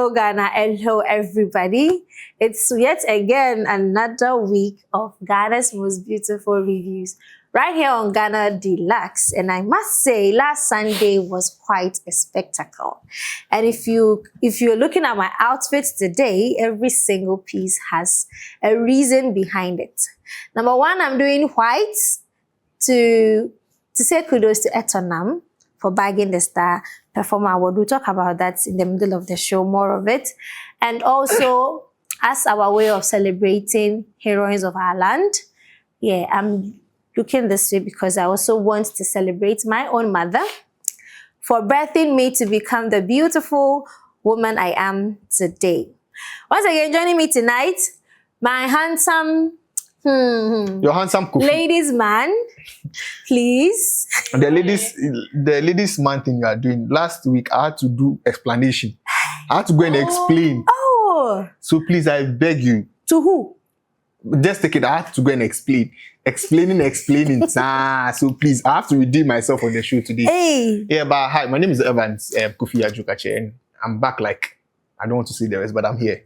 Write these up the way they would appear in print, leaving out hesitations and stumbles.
Hello Ghana, hello everybody. It's yet again another week of Ghana's most beautiful reviews right here on Ghana Deluxe. And I must say, last Sunday was quite a spectacle. And if you're looking at my outfits today, every single piece has a reason behind it. Number one, I'm doing white to say kudos to Etonam for bagging the Star Performer Award. We'll talk about that in the middle of the show, more of it. And also, as our way of celebrating heroines of our land, yeah, I'm looking this way because I also want to celebrate my own mother for birthing me to become the beautiful woman I am today. Once again, joining me tonight, my handsome your handsome Kofi. Ladies man, please. The ladies man thing you are doing. Last week I had to do explanation. I had to go and explain. Oh. So please, I beg you. To who? Just take it. I have to go and explain. Explaining. So please, I have to redeem myself on the show today. Hey. Yeah, but hi, my name is Evans Kofi Ajukache, and I'm back like, I don't want to say the rest, but I'm here.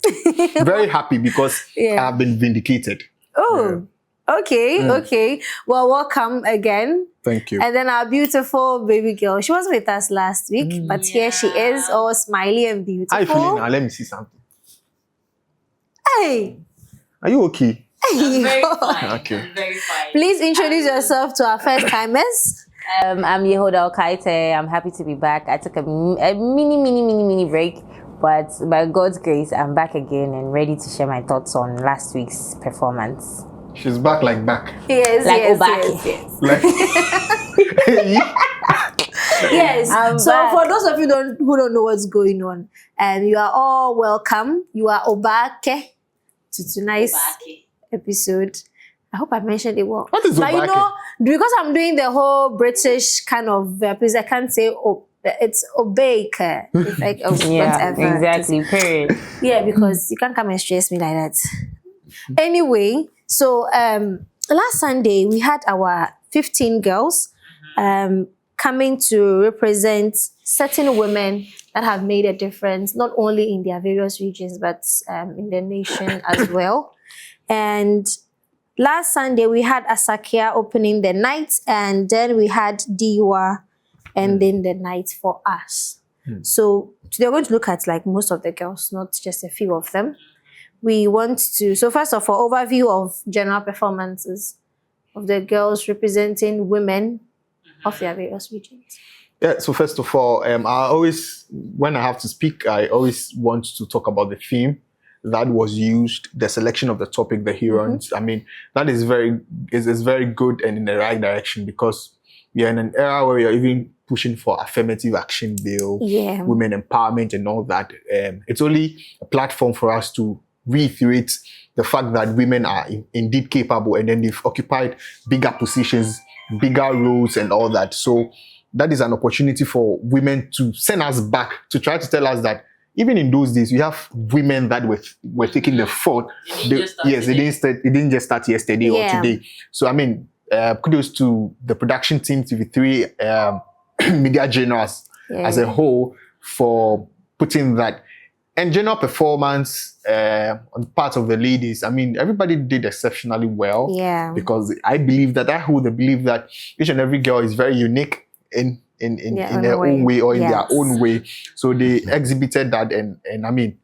Very happy because I've been vindicated. Oh, okay, okay. Well, welcome again. Thank you. And then our beautiful baby girl. She was with us last week, but here she is, all smiley and beautiful. How you feeling now? Let me see something. Hey. Are you okay? Hey. Very fine. Okay. I'm very fine. Please introduce yourself to our first timers. I'm Yehoda Okaite. I'm happy to be back. I took a mini break, but by God's grace, I'm back again and ready to share my thoughts on last week's performance. She's back like back. Yes, Like yes, Obaki. yes. Like Yes. So for those of you who don't know what's going on, you are all welcome. You are Obake to tonight's episode. I hope I mentioned it well. What is but Obake? You know, because I'm doing the whole British kind of please, I can't say it's Obake. It's like whatever. Exactly. Period. Yeah, because you can't come and stress me like that. Anyway, so last Sunday we had our 15 girls coming to represent certain women that have made a difference, not only in their various regions, but in the nation as well. And last Sunday, we had Asakia opening the night, and then we had Diwa ending the night for us. So today we're going to look at like most of the girls, not just a few of them. We want to, so first of all, overview of general performances of the girls representing women of their various regions. Yeah, so first of all, I always, when I have to speak, I always want to talk about the theme that was used, the selection of the topic, the heroines. I mean, that is very good and in the right direction because we are in an era where we are even pushing for affirmative action bill, women empowerment and all that. It's only a platform for us to reiterate the fact that women are indeed capable and then they've occupied bigger positions, bigger roles and all that. So that is an opportunity for women to send us back, to try to tell us that even in those days, we have women that were taking the fault. It didn't just start yesterday or today. So, I mean, kudos to the production team, TV3, media generals as a whole for putting that. And general performance on the part of the ladies, I mean, everybody did exceptionally well. Yeah. Because I hold the belief that each and every girl is very unique in their own way or in their own way. So they exhibited that and I mean,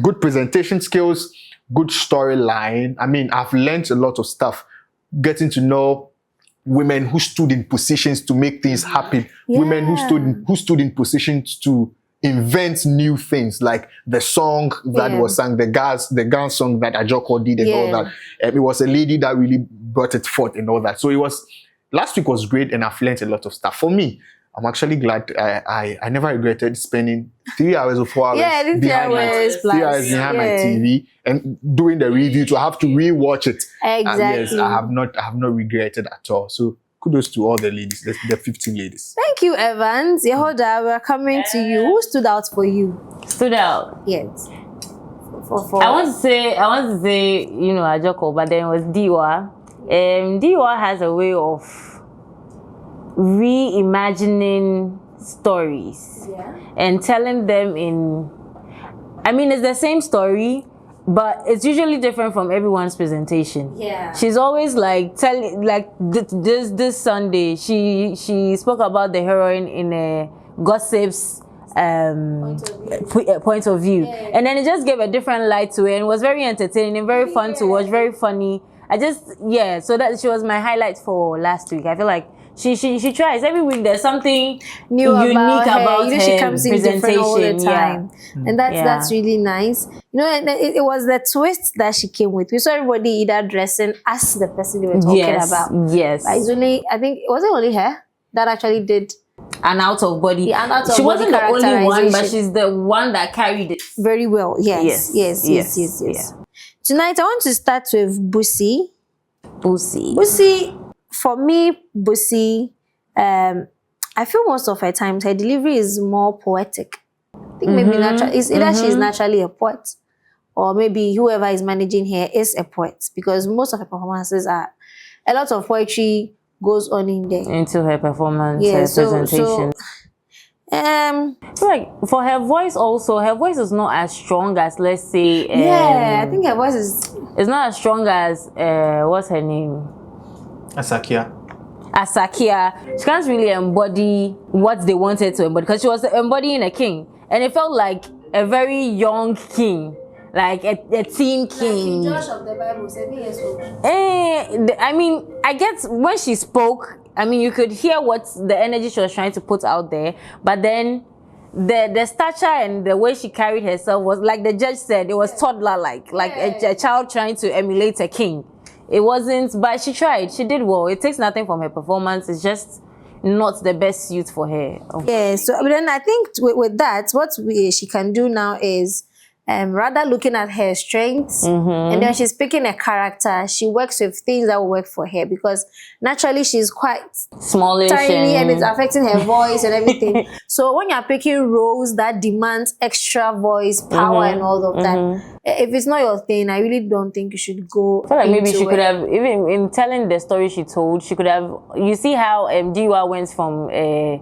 good presentation skills, good storyline. I mean, I've learned a lot of stuff, getting to know women who stood in positions to make things happen, women who stood in positions to invent new things, like the song that was sung, the girl song that Ajoko did and all that. It was a lady that really brought it forth and all that. So last week was great and I've learned a lot of stuff. For me, I'm actually glad I never regretted spending 3 hours or 4 hours behind my TV and doing the review to have to rewatch it. Exactly. Yes, I have not regretted at all. So kudos to all the ladies, the 15 ladies. Thank you, Evans. Yehoda, we're coming to you. Who stood out for you? Stood out. Yes. I want to say, Ajoko, but then it was Diwa. Diwa has a way of reimagining stories and telling them in I mean, it's the same story, but it's usually different from everyone's presentation. Yeah. She's always like this Sunday she spoke about the heroine in a gossips point of view. Yeah. And then it just gave a different light to it and it was very entertaining and very fun to watch, very funny. So that she was my highlight for last week. I feel like she tries every week. There's something New unique about her. her She comes in different all the time, and that's really nice. And it was the twist that she came with. We saw everybody either dressing as the person they were talking about. Yes. But it's only, I think, was it only her that actually did an out of body? Yeah, an out of she body wasn't the only one, but she's the one that carried it very well. Yes. Tonight I want to start with Busi. For me, Busi, I feel most of her times her delivery is more poetic. I think maybe it's either she's naturally a poet, or maybe whoever is managing her is a poet, because most of her performances are a lot of poetry goes on in there into her performance, her presentation. Like for her voice also, her voice is not as strong as, let's say, I think her voice is, it's not as strong as what's her name, Asakia. She can't really embody what they wanted to embody, because she was embodying a king and it felt like a very young king, like a teen king. Like Josh of the Bible, 7 years old. I mean, I guess when she spoke, I mean, you could hear what the energy she was trying to put out there, but then the stature and the way she carried herself was, like the judge said, it was toddler-like, a child trying to emulate a king. It wasn't, but she tried. She did well. It takes nothing from her performance. It's just not the best suit for her. Yeah, so but then I think with that, what she can do now is rather looking at her strengths, and then she's picking a character. She works with things that will work for her, because naturally she's quite smallish, tiny, and it's affecting her voice and everything. So when you're picking roles that demand extra voice power and all of that, if it's not your thing, I really don't think you should go. I feel like maybe she could have, even in telling the story she told, she could have, you see how Diwa went from a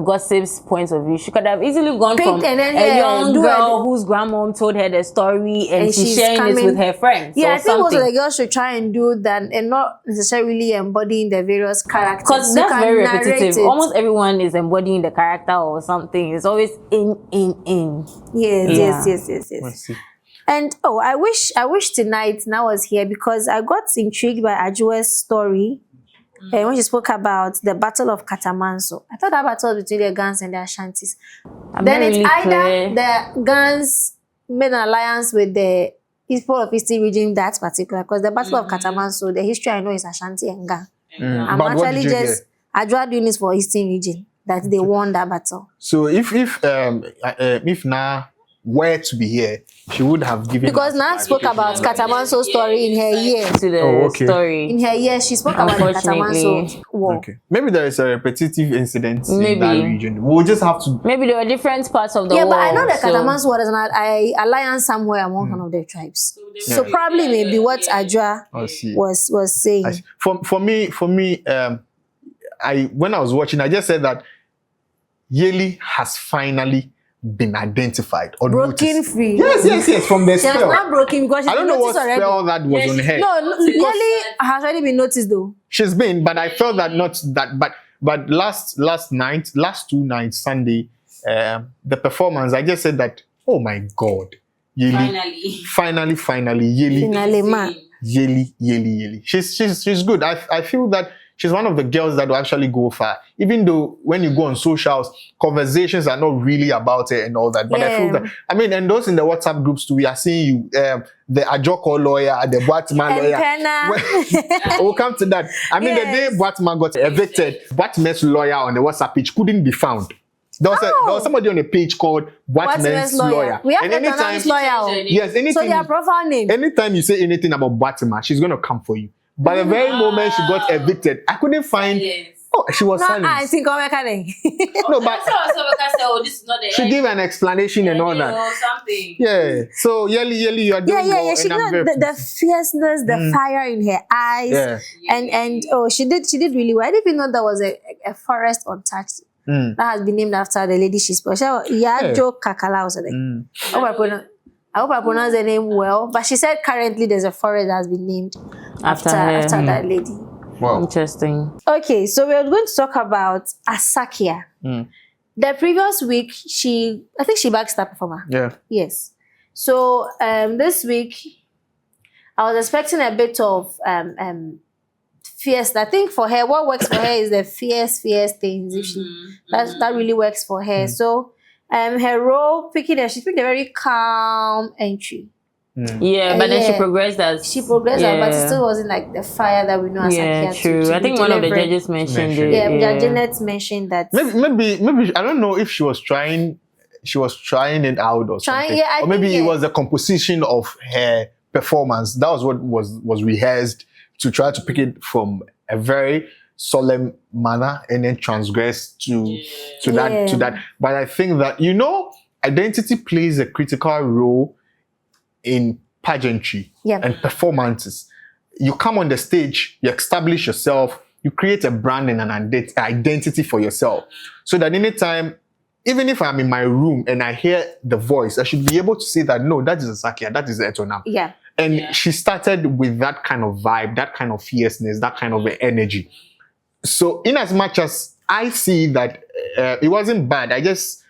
gossip's point of view. She could have easily gone from a young girl whose grandmom told her the story and she's sharing it with her friends. Yeah, I think most of the girls should try and do that and not necessarily embodying the various characters. Because that's very repetitive. Almost everyone is embodying the character or something. It's always in. Yes. And I wish tonight now was here, because I got intrigued by Ajua's story. When she spoke about the Battle of Katamanso. I thought that battle between the Gans and the Ashantis. Then it's either the Gans made an alliance with the people of Eastern region, that particular, because the Battle of Katamanso, the history I know is Ashanti and Gan. I'm actually just Ajua doing this for Eastern region, that they won that battle. So if Na were to be here, she would have given, because Na spoke about Katamanso story in her year. To the story. In her year, she spoke about the Katamanso war. Okay. Maybe there is a repetitive incident in that region. We'll just have to. Maybe there were different parts of the war. Yeah, but I know the Katamanso war is an alliance somewhere among one of the tribes. So probably maybe what Ajua was saying. For me, when I was watching, I just said that Yeli has finally been identified or broken noticed. Free. Yes. From the spell. She has not broken because I don't know what spell that was on her. No, Yeli has already been noticed though. She's been, but I felt that not that. But last two nights, Sunday, the performance, I just said that, oh my God, Yeli, finally, Yeli. She's good. I feel that she's one of the girls that will actually go far. Even though when you go on socials, conversations are not really about it and all that. But I feel that, I mean, and those in the WhatsApp groups too, we are seeing you, the Ajoko lawyer, the Boatman lawyer. We'll come to that. I mean, the day Boatman got evicted, Boatman's lawyer on the WhatsApp page couldn't be found. There was somebody on a page called Boatman's lawyer. We have a lawyer. Yes, anything. So their profile name. Anytime you say anything about Boatman, she's going to come for you. But the very moment she got evicted, I couldn't find. Oh, she was silent. I think no, but she gave an explanation and all that. Something. Yeah. So Yeli, you are doing well. She got the fierceness, the fire in her eyes, and she did really well. I didn't even know there was a forest untouched. that has been named after the lady she spoke. Yajo Kakala or something. I hope I pronounce the name well. But she said currently there's a forest that has been named after that lady. Wow. Interesting. Okay, so we're going to talk about Asakia. The previous week, I think she backed that performer. Yeah. Yes. So this week, I was expecting a bit of fierce. I think for her, what works for her is the fierce things. If that really works for her. So her role she picked a very calm entry. Yeah, but then she progressed as but it still wasn't like the fire that we know as yeah, true. I think one of the judges mentioned it. Yeah, Janet mentioned that. Maybe I don't know if she was trying it out or something. Yeah, or maybe it was the composition of her performance. That was what was rehearsed to try to pick it from a very solemn manner and then transgress to that. But I think that identity plays a critical role in pageantry and performances. You come on the stage, you establish yourself, you create a brand and an identity for yourself. So that anytime, even if I'm in my room and I hear the voice, I should be able to say that, no, that is Asakia, that is Etonam. Yeah. And she started with that kind of vibe, that kind of fierceness, that kind of energy. So in as much as I see that it wasn't bad, I just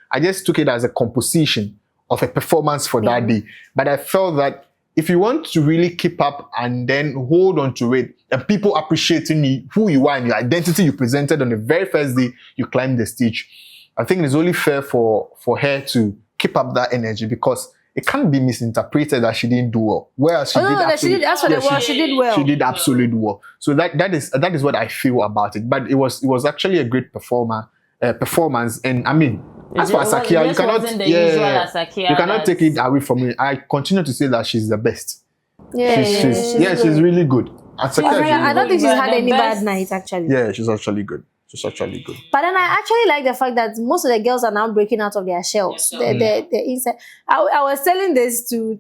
took it as a composition of a performance for that day. But I felt that if you want to really keep up and then hold on to it, and people appreciating who you are and your identity you presented on the very first day you climbed the stage, I think it's only fair for her to keep up that energy, because it can't be misinterpreted that she didn't do well. Whereas she did well. She did absolute well. So that is what I feel about it. But it was actually a great performance. And I mean, as for Asakia, you cannot take it away from me. I continue to say that she's the best. She's really good. I don't think she's had any bad nights actually. Yeah, she's actually good. But then I actually like the fact that most of the girls are now breaking out of their shells. The inside. I was telling this to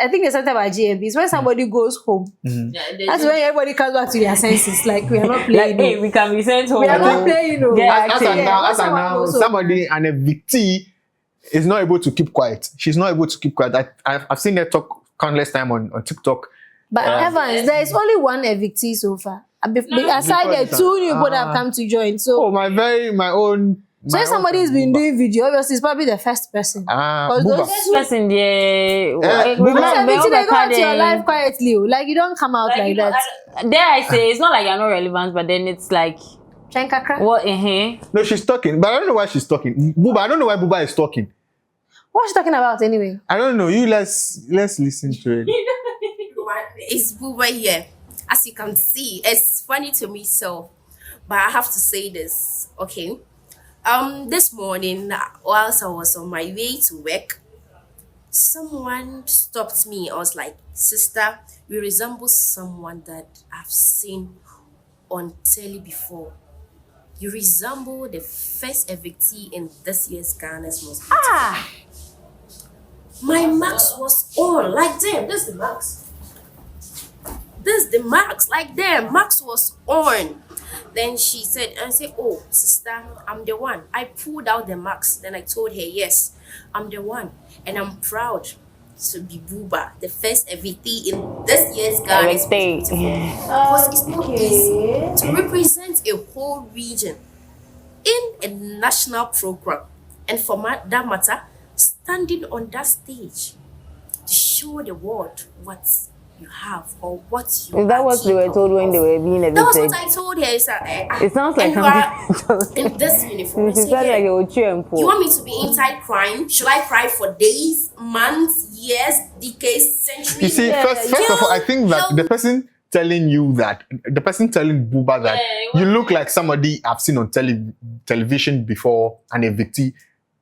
I think there's something about GMBs. When somebody goes home, that's when everybody comes back to their senses. Like, we are not playing. Hey, we can be sent home. We are not playing. As now, somebody, an evictee is not able to keep quiet. She's not able to keep quiet. I've seen her talk countless time on TikTok. But Evans, there is only one evictee so far. Aside the two new people that have come to join. So my own. So if somebody has been doing video, obviously it's probably the first person. Because those person, they go out to your life quietly. Like, you don't come out like that. Dare I say, it's not like you're not relevant, but then it's like what? No, she's talking, but I don't know why she's talking. Buba, I don't know why Buba is talking. What's she talking about anyway? I don't know. Let's listen to it. It's Buba here. As you can see, it's funny to me, so, but I have to say this, okay? This morning, whilst I was on my way to work, someone stopped me. I was like, sister, you resemble someone that I've seen on telly before. You resemble the first evictee in this year's Ghana's Most Beautiful. My mask was on, like, damn, this is the mask. This the marks, like there, Max was on. Then she said, I said, oh, sister, I'm the one. I pulled out the marks. Then I told her, yes, I'm the one. And I'm proud to be Buba, the first evictee in this year's Ghana's Most Beautiful. Because it's not easy to represent a whole region in a national program. And for that matter, standing on that stage to show the world what you have or what you is that what they were told when they were being evicted? That was what I told her. It sounds like something in this uniform. It sounds like you want me to be inside crying? Should I cry for days, months, years, decades, centuries? You see, first of all, I think that the person telling Buba that you look like somebody I've seen on television before, an evictee.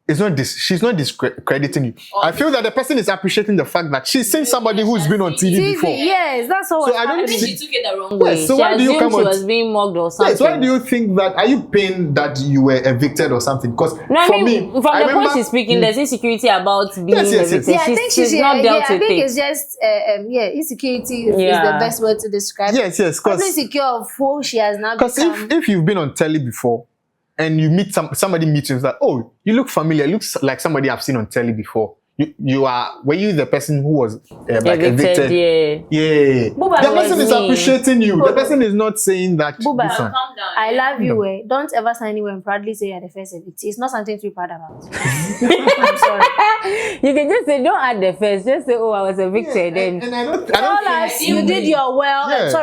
It's not this. She's not discrediting you. I feel that the person is appreciating the fact that she's seen somebody who's been on TV before. Yes, that's all. So I don't think she took it the wrong way. So why do you come she was being mocked or something? Yes, why do you think that? Are you pained that you were evicted or something? Because from the point she's speaking, there's insecurity about being evicted. Yeah, I think she's not dealt with it. I think it's just insecurity is the best word to describe. Yes, because insecure of who she has now become. Because if you've been on telly before, and you meet somebody meets you, it's like, oh, you look familiar, looks like somebody I've seen on telly before. Were you the person who was like evicted? Yeah. Buba, The person is me. appreciating you. The person is not saying that. Buba, this one. Calm down. I love you. Don't ever stand anywhere and proudly say you're the first evictee. It's not something to be proud about. I'm sorry. You can just say, don't add the first. Just say, oh, I was evicted. And I don't Tell us think you did your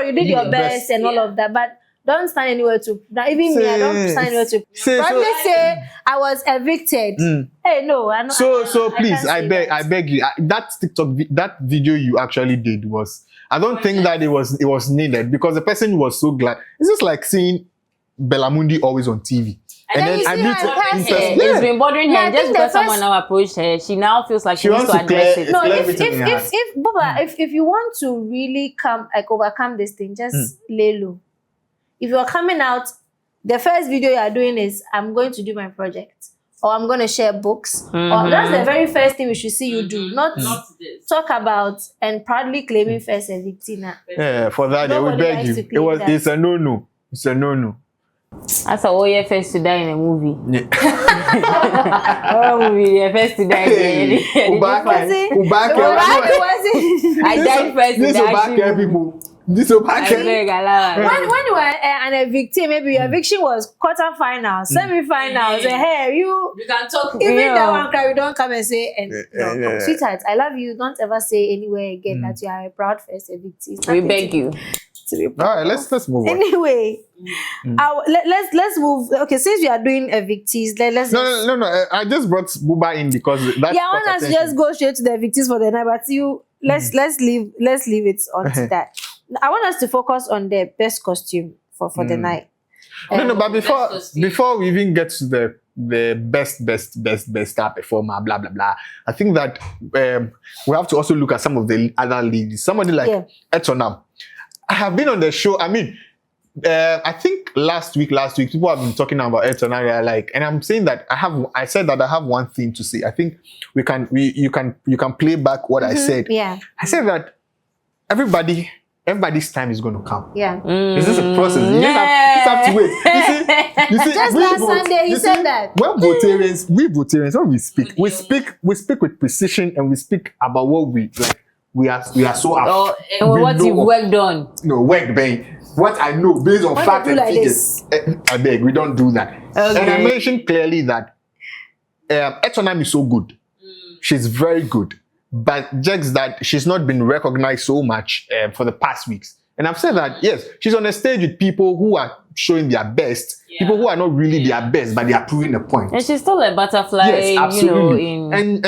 you did your best and all of that, but don't stand anywhere to. Now, even me, I don't stand anywhere to. Probably say I was evicted. Hey, no, I'm not. So please, can't I say beg you. That TikTok, that video you actually did was. I don't think that it was needed because the person was so glad. It's just like seeing Bellamundi always on TV. And then you see her in person. It's been bothering her. Yeah, I And just think the because someone first- now approached her, she now feels like she needs wants to to address clear- it. No, Clear if everything in her heart. Buba, if you want to really overcome this thing, just lay low. If you're coming out, the first video you are doing is I'm going to do my project, or I'm going to share books, or that's the very first thing we should see you do. Not this. talk about and proudly claiming first evictee now. Yeah, for that they will Nobody beg likes you. to claim that. It's a no. It's a no. That's how you're first to die in a movie. Yeah. Oh, movie, you're first to die. Ubake. I died first in This the Ubake action movie. people. This Ubake. When you were an evictee, maybe your eviction was quarterfinals, semi-finals. Hey, you We can talk. even Yeah. that one cry, we don't come and say, Yeah. sweetheart, I love you. Don't ever say anywhere again that you are a proud first evictee. It's We nothing beg to- you. to be All proud right, of. let's move on. Anyway, let's move. Okay, since we are doing evictees, let's No. I just brought Buba in because that's yeah, I want us to just go straight to the evictees for the night. But let's leave it on to that. I want us to focus on the best costume for the night. No, but Let's go before we even get to the best star performer, blah blah blah. I think that we have to also look at some of the other leads. Somebody like Etonam. I have been on the show. I mean, I think last week people have been talking about Etonam. They're like, and I'm saying that I said that I have one thing to say. I think you can play back what I said. Yeah, I said that everybody's time is going to come. yeah. It's just a process. You just have to wait. You see, Just we last Sunday, he said that. When Votarians, when we speak with precision and we speak about what we like. We are so Oh, and we what know you've worked on. No, work, babe. What I know based on Why fact you and do like figures. I beg, we don't do that. Okay. And I mentioned clearly that Etonam is so good. She's very good. But just that she's not been recognized so much for the past weeks. And I've said that, yes, she's on a stage with people who are showing their best, people who are not really their best, but they are proving a point. And she's still a butterfly, Yes, absolutely. in And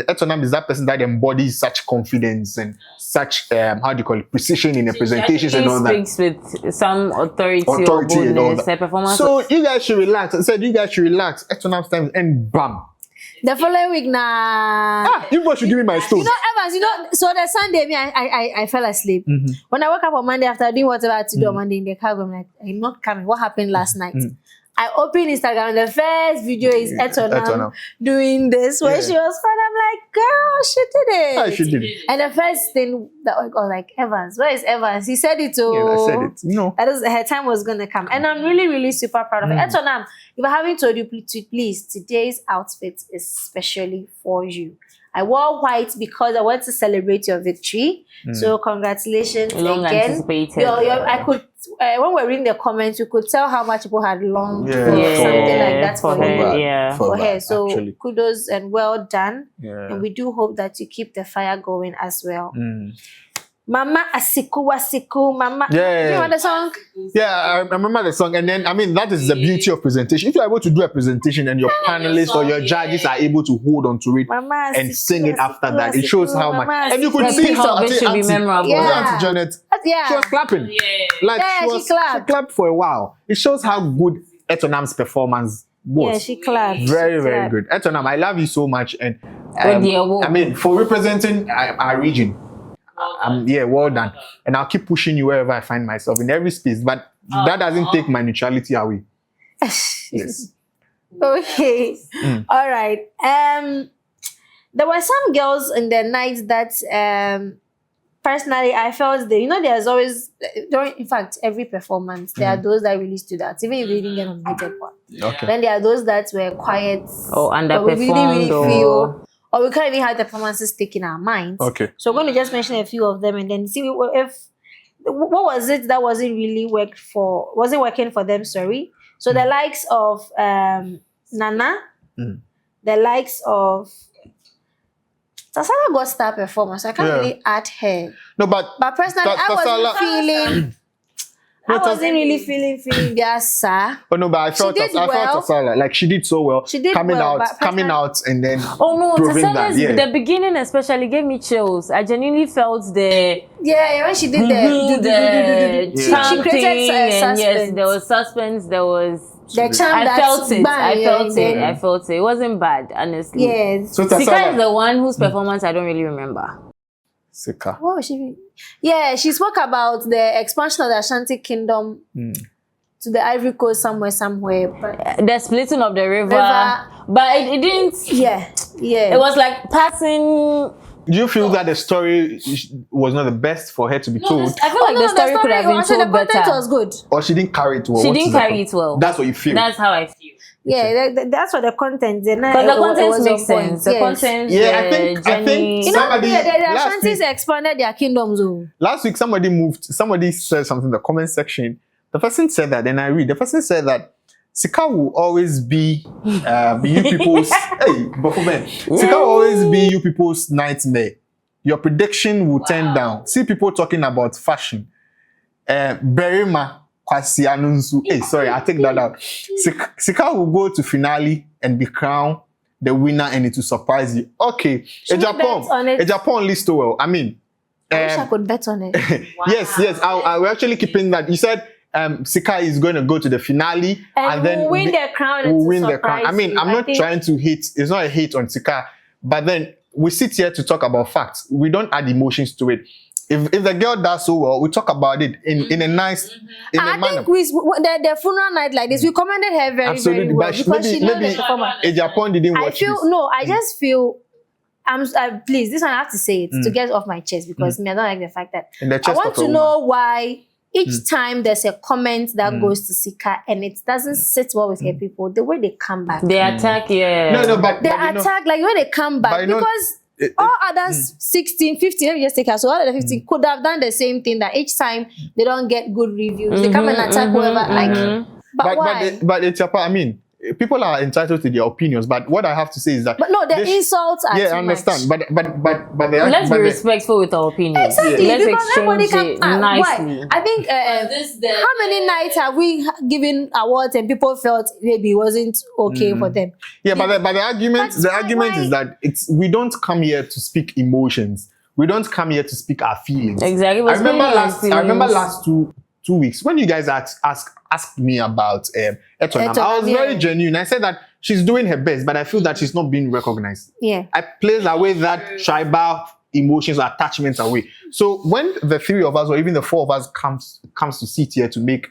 Etonam is that person that embodies such confidence and such precision in the presentations and all that. speaks with some authority or And all boldness. that. Her performance. So you guys should relax. I said you guys should relax. Etonam's time and bam. The following week, nah. You both should give me my stone. You know, Evans, so the Sunday, me, I fell asleep. When I woke up on Monday after doing whatever I had to do on Monday in the car, I'm like, I'm not coming. What happened last night? I opened Instagram. The first video is Etonam doing this when she was fun. I'm like, girl, she did it. Ah, she did it. And the first thing that I was like, Evans, where is Evans? He said it to. Yeah, I said it. No. That is, her time was gonna come, and I'm really, really super proud of it. Etonam, if I haven't told you, please, today's outfit is specially for you. I wore white because I want to celebrate your victory. So congratulations Long again. anticipated. I could when we're reading the comments, you could tell how much people had longed Yeah. for Yeah. something like that For for her, you. yeah. For her. that, So actually. kudos and well done. Yeah. And we do hope that you keep the fire going as well. Mm. Mama Asiku, Mama. Yeah. You know the song? Yeah, I remember the song, and then I mean that is the beauty of presentation. If you're able to do a presentation and your panelists or your judges are able to hold on to it Mama and Asiku, sing it after Asiku, that, it shows how Mama much. And you could Asiku. see How it should be Auntie- memorable. Yeah. Auntie Janet. Yeah. She was clapping. Like Yeah, she she clapped. clapped for a while. It shows how good Etonam's performance was. Yeah, she clapped. Very, She very clapped. good. Etonam, I love you so much. And Oh, dear, whoa. I mean, for representing our region, well done. And I'll keep pushing you wherever I find myself in every space. But that doesn't take my neutrality away. Yes. Okay. All right. There were some girls in the night that personally, I felt there's always in fact every performance there are those that really stood out, even if they didn't get nominated for. Okay. Then there are those that were quiet Or we really underperformed feel, or we can't even have the performances stick in our minds. Okay. So I'm going to just mention a few of them and then see if what was it that wasn't working for them. Sorry. So the likes of Nana, the likes of Tasala got star performance. I can't really add her. No, but personally, I wasn't really feeling their sir. Oh no, but I felt Tasala, like she did so well. She did coming well, out and then Tasala's that, the beginning especially gave me chills. I genuinely felt when she did the she created suspense. Yes, there was suspense. There was the charm. I felt it. It wasn't bad, honestly. Yes. So Sika is the one whose performance I don't really remember. Sika. What was she? Yeah, she spoke about the expansion of the Ashanti Kingdom to the Ivory Coast somewhere. But the splitting of the river. But it didn't. Yeah. It was like passing. Do you feel that the story was not the best for her to be told? I feel like the story could have been told the content better. was good. Or she didn't carry it well? She didn't carry it well. That's what you feel? That's how I feel. Yeah, that's what the content. Because the content makes sense. The content. Yeah, I think somebody. The Ashantis expanded their kingdoms. Last week, somebody said something in the comment section. The person said that, and I read. The person said that Sika will always be you people's. Sika will always be you people's nightmare. Your prediction will turn down. See people talking about fashion. Berima. Kwasi Anunsu. Sorry, I take that out. Sika will go to finale and be crowned the winner, and it will surprise you. Okay, Japan list well. I mean, I wish I could bet on it. Yes. I will actually keeping that. You said Sika is going to go to the finale and then we'll win the crown. We'll win the crown. I mean, I'm not trying to hate. It's not a hate on Sika, but then we sit here to talk about facts. We don't add emotions to it. If the girl does so well, we talk about it in a nice in a manner. I think the funeral night like this, we commended her very, very well. Because maybe Japan didn't watch this. I just feel, please, this one I have to say it to get off my chest because I don't like the fact that I want to know why each time there's a comment that goes to Sika and it doesn't sit well with her people, the way they come back. They attack, but they attack, like when they come back, because all others 16, 15, let me just take her. So all other 15 could have done the same thing, that each time they don't get good reviews, they come and attack whoever. But why? But it's I mean, people are entitled to their opinions, but what I have to say is that the insults are too I understand. much. But let's be respectful with our opinions. Exactly, Let's because everybody can nicely. Why? I think how many nights have we given awards and people felt maybe it wasn't okay for them? Yeah, but the argument is that we don't come here to speak emotions. We don't come here to speak our feelings. Exactly. I remember last 2 weeks when you guys asked me about Etonam. I was very genuine. I said that she's doing her best, but I feel that she's not being recognized. Yeah. I placed away that tribal emotions or attachments away. So when the 3 of us or even the 4 of us comes to sit here to make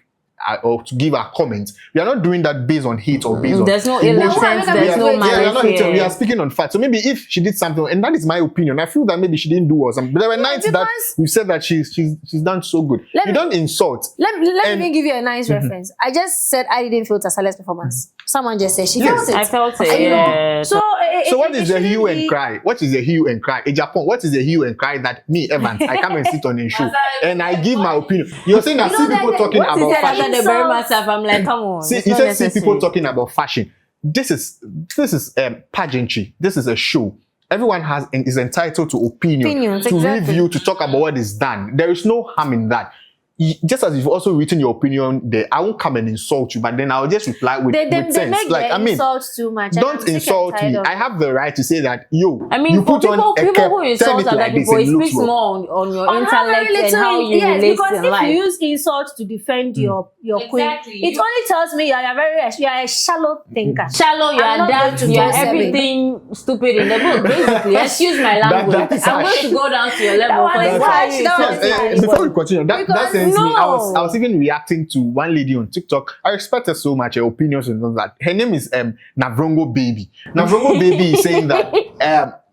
or to give our comments, we are not doing that based on hate or based on there's no innocence, there's no malice. We are speaking on facts. So maybe if she did something, and that is my opinion, I feel that maybe she didn't do or something. But there were nights that you said that she's done so good. You don't insult. Let me give you a nice reference. I just said I didn't feel Tasala's performance. Someone just said she felt it. I felt it. Yeah. So what is the hue and cry? What is the hue and cry? In Japan, what is the hue and cry that me, Evans, I come and sit on a show and I give my opinion? You're saying I see people talking about fashion. The very much I'm like, come on. See, you said see people talking about fashion. This is pageantry. This is a show. Everyone is entitled to opinions, to review, to talk about what is done. There is no harm in that. Just as you've also written your opinion there, I won't come and insult you, but then I'll just reply with sense. Make insult too much. Don't insult me. I have the right to say that you for put on people who insult other people, it speaks more on your intellect and how you relate because in if life. you use insult to defend your queen, it only tells me you are a shallow thinker. Shallow, you are dumb, you are everything stupid in the book. Basically, excuse my language. I'm going to go down to your level. Before we continue, that sends me. I was even reacting to one lady on TikTok. I respect her so much, her opinions and all that. Her name is Navrongo Baby. Navrongo Baby is saying that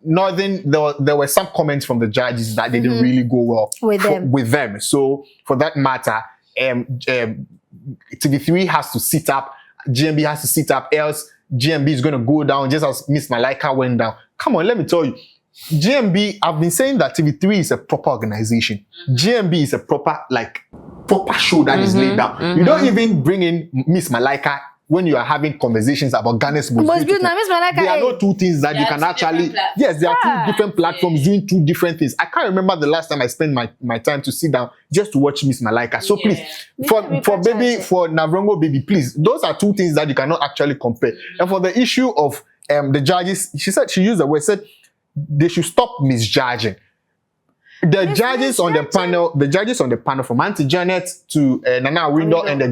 Northern, there were some comments from the judges that didn't really go well With them. So for that matter, TV3 has to sit up, GMB has to sit up, else GMB is going to go down just as Miss Malaika went down. Come on, let me tell you. GMB, I've been saying that TV3 is a proper organization. GMB is a proper show that is laid down. You don't even bring in Miss Malaika when you are having conversations about Ghana's most beautiful. There are no two things that you can actually. Yes, there are two different platforms doing two different things. I can't remember the last time I spent my time to sit down just to watch Miss Malaika. So please, for Navrongo Baby, please, those are two things that you cannot actually compare. And for the issue of the judges, she used the word, said they should stop misjudging. The judges on the panel from Auntie Janet to Nana Windo and the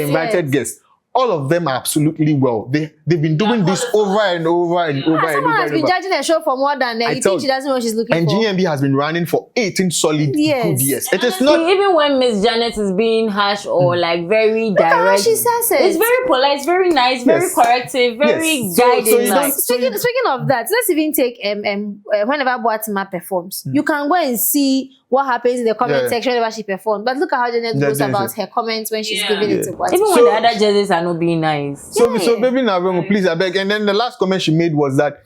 invited guests, all of them are absolutely well. They've been doing this over and over and over and over. Someone has been judging a show for more than you think she doesn't know what she's looking for. And GMB has been running for 18 solid good years. It is not even when Miss Janet is being harsh or like very direct. She says it. It's very polite, it's very nice, very corrective, very guiding. Speaking of that, let's even take whenever Boatima performs, you can go and see what happens in the comment section whenever she performs. But look at how Janet goes about her comments when she's giving it to Boatima. Even when the other judges are not being nice. So baby Navrongo, please, I beg. And then the last comment she made was that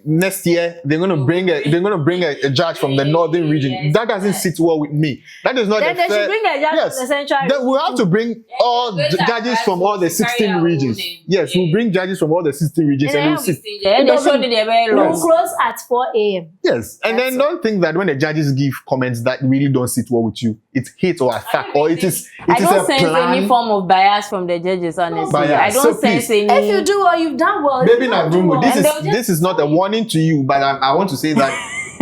next year they're gonna bring a judge from the northern region. That doesn't sit well with me. That is not then they should bring a judge from the central region. Then we'll have to bring all judges from all the 16 regions. Yes, we'll bring judges from all the 16 regions and we'll see. We'll close at 4 a.m. Yes, and then don't think that when the judges give comments that really don't sit well with you, it's hate or attack, or it is a plan. I don't sense any form of bias from the judges, honestly. I don't sense any. If you do well, you've done well. Baby Navrongo, this is not a warning to you, but I want to say that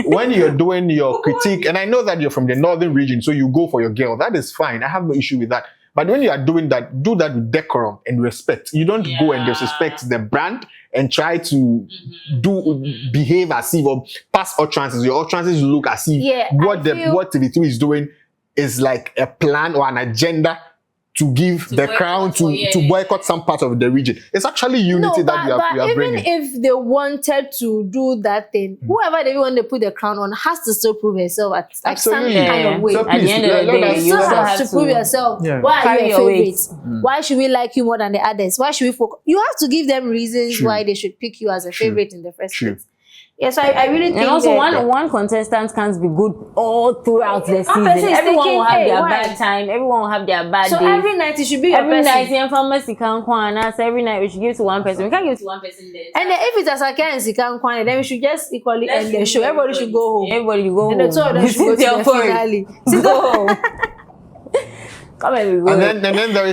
when you're doing your critique, and I know that you're from the northern region, so you go for your girl, that is fine. I have no issue with that. But when you are doing that, do that with decorum and respect. You don't go and disrespect the brand and try to behave as if or pass utterances. Your utterances look as if what TV3 is doing is like a plan or an agenda to give the crown to boycott some part of the region. It's actually unity that we are bringing. Even if they wanted to do that thing, whoever they want to put the crown on has to still prove herself at some kind of way. So at the end of the day, you still have to prove yourself. Why are you a favorite? Why should we like you more than the others? Why should we focus? You have to give them reasons why they should pick you as a favorite in the first place. Yes, I really think. And also, one contestant can't be good all throughout the season. Everyone will have their bad time. Everyone will have their bad day. So every night it should be your person. Every night, pharmacy can't so every night we should give to one person. We can't give to one person then. And then if it's as I can Sikan then we should just equally end the show. Everybody should go home. Everybody go home. And the two of them should go to the finale. Go home. And then there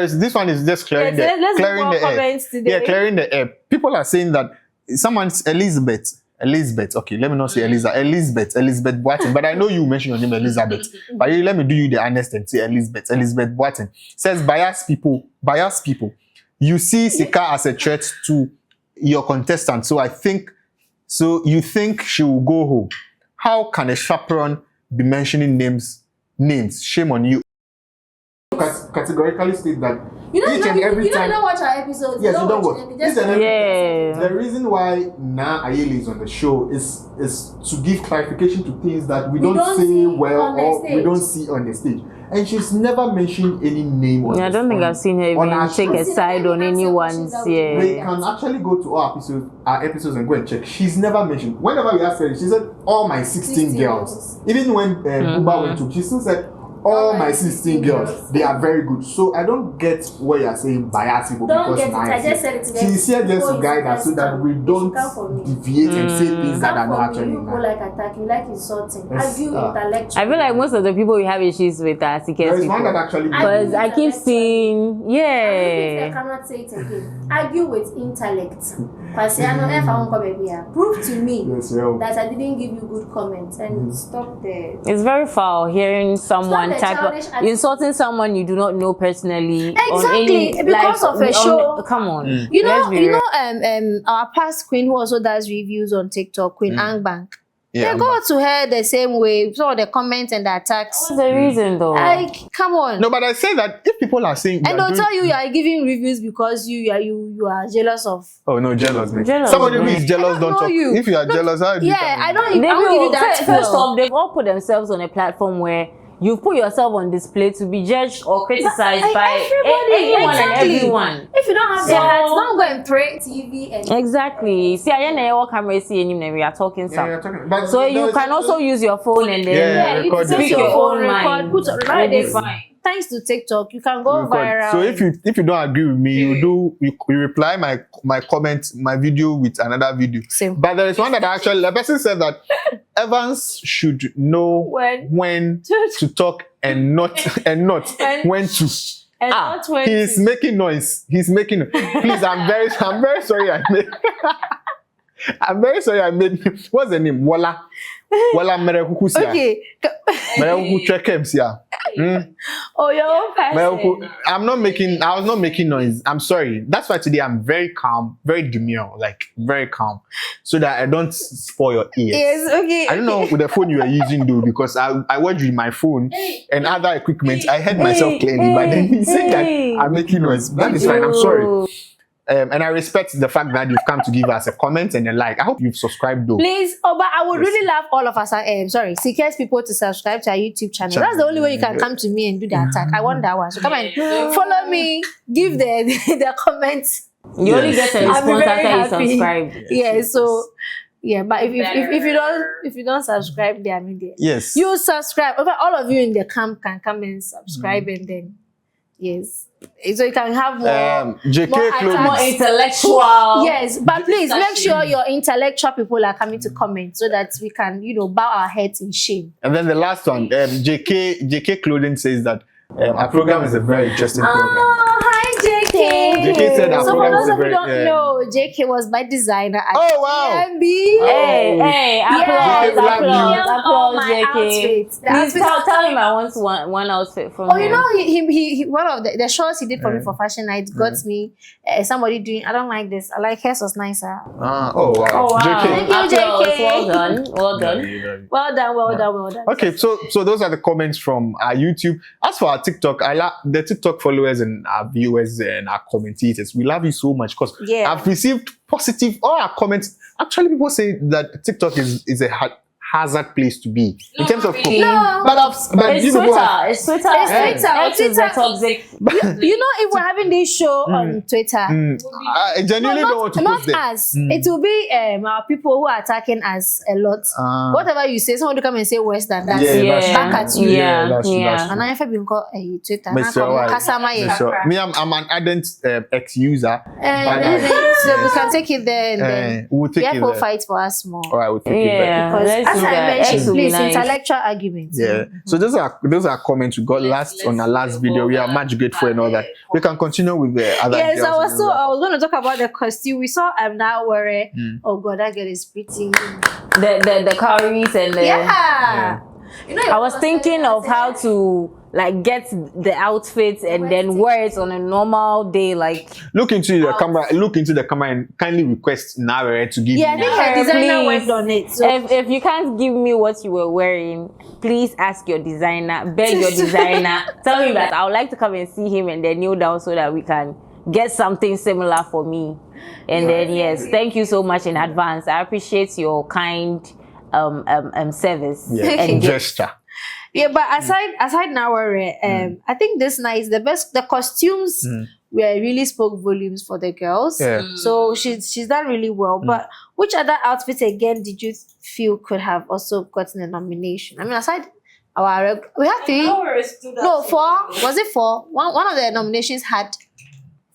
is this one is just clearing the air. Yeah, clearing the air. People are saying that someone's Elizabeth. Okay, let me not say Elizabeth Boatin. But I know you mentioned your name Elizabeth. But let me do you the honest and say Elizabeth Boatin. Says biased people. You see Sika as a threat to your contestant. So you think she will go home. How can a chaperone be mentioning names? Shame on you. Categorically state that you don't watch our episodes. Yes, you don't watch. Yeah. The reason why Na Ayeli is on the show is to give clarification to things that we don't say well or we don't see on the stage. And she's never mentioned any name on I don't think I've seen her even take a side on anyone's. They can actually go to our episodes and go and check. She's never mentioned. Whenever we asked her, she said, all my 16 girls. Even when Buba went to, she still said, all my 16 girls, they are very good. So I don't get what you're saying bias people because I just said it today. She's here just to guide us so that we don't deviate and say things that are not actually nice. You like attacking, you like insulting, argue intellectually. I feel like most of the people we have issues with are Sike's There is one that actually because I keep seeing I cannot say it again. Argue with intellect. Prove to me that I didn't give you good comments and stop there. It's very foul hearing someone insulting someone you do not know personally. Exactly, because of a show. Come on. You know, our past queen who also does reviews on TikTok, Queen Angbang. Yeah, They go to her the same way. Some of the comments and the attacks. What's the reason though? Like, come on. no, but I say that if people are saying, And they'll tell you are giving reviews because you are jealous of. oh no, jealous. Man. Jealous, Somebody who man. is jealous I don't don't talk. know you. If you are jealous, how do you Yeah, come I in? don't give you that. First feel. off, they've all put themselves on a platform where you put yourself on display to be judged or criticized by anyone and everyone. If you don't have the heart, don't go and pray TV and Exactly. See, I know what camera see and we are talking Yeah, some. you're talking. But So you can also use your phone and then Yeah, you record can take yourself. your phone, Record, record, put It'll right be there. fine. Thanks to TikTok, you can go record. viral. So if you don't agree with me, you reply my comment, my video with another video. Same. But there is one that actually the person said that Evans should know when to talk and not when to. And not when He's to. making noise. He's making noise. Please, I'm very sorry I made I'm very sorry I made what's the name? Wala Merekukusia. Okay. Merekukusia. Oh, your own person. I was not making noise. I'm sorry. That's why today I'm very calm, very demure, like very calm, so that I don't spoil your ears. Yes, okay. I don't know with the phone you are using though, because I watched with my phone and other equipment. I heard myself clearly, but then he said that I'm making noise. That is fine. I'm sorry. And I respect the fact that you've come to give us a comment and a like. I hope you've subscribed though. Please, but I would really love all of us, Seekers people to subscribe to our YouTube channel. That's the only way you can come to me and do the attack. I want that one. So come and follow me, give the comments. You only get a I'll be response very after you happy. subscribe. Yeah, so yeah, but if you don't subscribe, there, I mean, there. Yes. You subscribe. Okay, all of you in the camp can come and subscribe, and then yes, so you can have more. JK more clothing. More intellectual. Yes, but please make sure your intellectual people are coming to comment so that we can, bow our heads in shame. And then the last one, JK Clothing says that our program is a very interesting program. Oh, hi JK. JK said our So for program those is a of you very. who don't know, JK was my designer at Oh, wow. GMB. Hey, applause, JK, we love you. applause, my JK. outfits. The Please outfits- tell him I want one outfit from Oh, him. you know, he one of the shorts he did for me for fashion night got me somebody doing. I don't like this. I like hers was nicer. Oh wow. Oh wow. JK. Thank you, Applause. JK. Well done. Well done. Well done. Okay, so those are the comments from our YouTube. As for our TikTok, I love the TikTok followers and our viewers and our commentators. We love you so much because Yeah. I've received positive all our comments. Actually, people say that TikTok is a hazard place to be in terms of. No. But It's you people Twitter. have- It's Twitter. It's Twitter. X is the Twitter. toxic. If we're having this show on Twitter, I genuinely don't want to not post them. us. It will be our people who are attacking us a lot. Whatever you say, someone will come and say worse than that. Yeah, that's Back true. at you. Yeah, that's true, yeah. that's true. And I have been called Twitter. Mr. White. Kasama, yeah. Mr. Me, I'm an ardent ex-user. So we can take it there and then We'll take it therefore there. fight for us more. All right, we'll take it there. Yeah. Because Let's as do I that. mentioned, X will be please, nice. intellectual arguments. Yeah. So those are comments we got on our last video. We are much grateful and all that. We can continue with the other. Yes, girls I was and all going to talk about the costume. We saw I'm now wearing. Oh God, that girl is pretty. The calories and the. Yeah. I was thinking of how to like get the outfits and then wear it on a normal day, like. Look into the camera. Look into the camera and kindly request Nare to give. Yeah, I you. think her designer Please. worked on it. So If you can't give me what you were wearing, please ask your designer, beg your designer, tell him that I would like to come and see him and then kneel down so that we can get something similar for me. And then yes, thank you so much in advance. I appreciate your kind service and gesture. yeah, but aside now, I think this night the costumes were really spoke volumes for the girls. Yeah. So she's done really well. But which other outfit again did you feel could have also gotten a nomination? I mean, aside we had three. No, 4. Was it 4? One of the nominations had.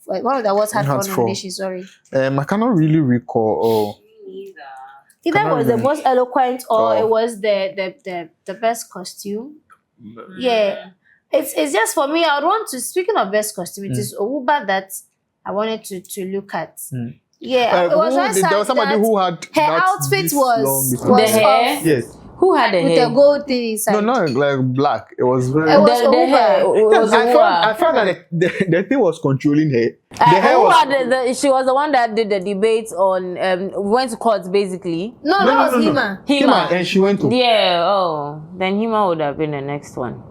One of the awards had 4 nominations. Sorry. I cannot really recall. Either Cannot was the remember. most eloquent or Oh. it was the best costume. Yeah. It's just for me, I would want to, speaking of best costume, it is Owuba that I wanted to look at. Yeah, it was there was somebody who had her that outfit this was long- The hair? off. Yes. Who had the with hair? the gold thing inside. No, not like black. It was very. It was The hair. It was I found that the thing was controlling her. The hair who was. had she was the one that did the debate on went to court basically. No, that was Hima. Hima. And she went to. Yeah, then Hima would have been the next one.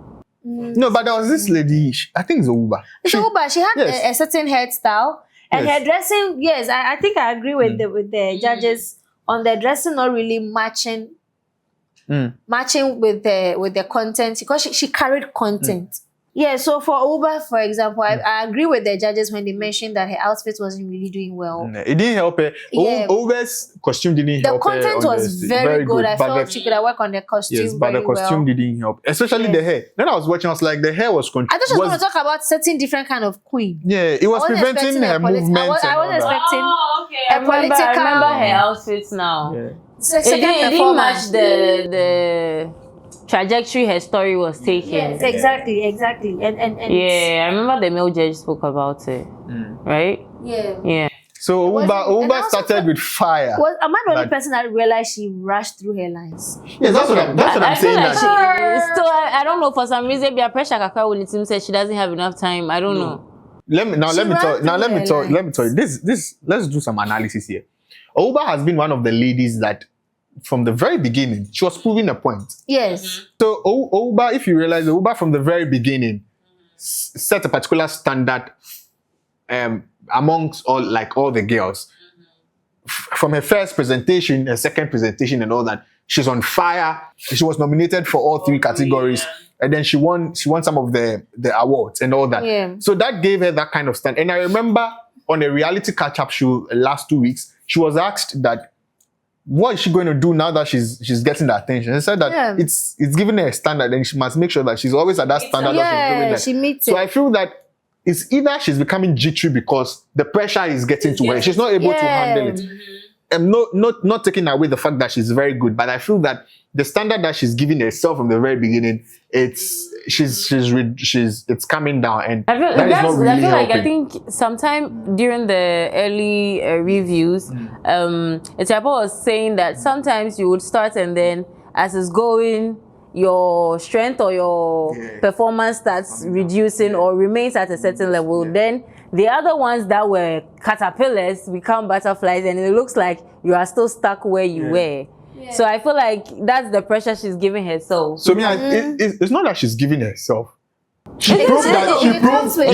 No, but there was this lady. I think it's Uba. So, but she had Yes. a certain hairstyle and Yes. her dressing. Yes, I think I agree with the judges on the dressing not really matching with the content because she carried content. Yeah, so for Uba, for example, I agree with the judges when they mentioned that her outfit wasn't really doing well. It didn't help her. Yeah. Uba's costume didn't The help her. content on was the- very good. I but felt she could have worked on the costume Yes, but the very costume well. didn't help, especially the hair. Then I was watching, I was like, the hair was. I thought she was going to talk about certain different kind of queen. Yeah, it was I wasn't preventing expecting her a polit- movement. I wasn't expecting okay. a political. I remember her outfits now. Yeah. It didn't match the trajectory her story was taking. Yes, exactly. And Yeah, I remember the male judge spoke about it. Right? yeah. Yeah. So wasn't- and Uba also started with fire. Am I the only That- person that realized she rushed through her lines? Yes, that's what I'm I feel saying. like That. still, I don't know, for some reason, be pressure kakra when the team says she doesn't have enough time. I don't know. Let me ran tell through her you. This let's do some analysis here. Uba has been one of the ladies that from the very beginning, she was proving a point. Yes. So Uba, if you realize, Uba from the very beginning set a particular standard amongst all the girls. From her first presentation, her second presentation, and all that, she's on fire. She was nominated for all three categories, and then she won some of the awards and all that. Yeah. So that gave her that kind of stand. And I remember on a reality catch-up show last 2 weeks, she was asked that what is she going to do now that she's getting the attention? She said that it's giving her a standard, and she must make sure that she's always at that standard. That she's doing that. She meets So it. I feel that it's either she's becoming jittery because the pressure is getting to her. She's not able to handle it. And not taking away the fact that she's very good, but I feel that the standard that she's giving herself from the very beginning, it's coming down, and I feel, that is not really I feel like helping. I think sometime during the early reviews, Etiapa was saying that sometimes you would start and then as it's going, your strength or your performance starts reducing or remains at a certain level. Then the other ones that were caterpillars become butterflies, and it looks like you are still stuck where you were. So I feel like that's the pressure she's giving herself. So it's not that she's giving herself. She It proved comes with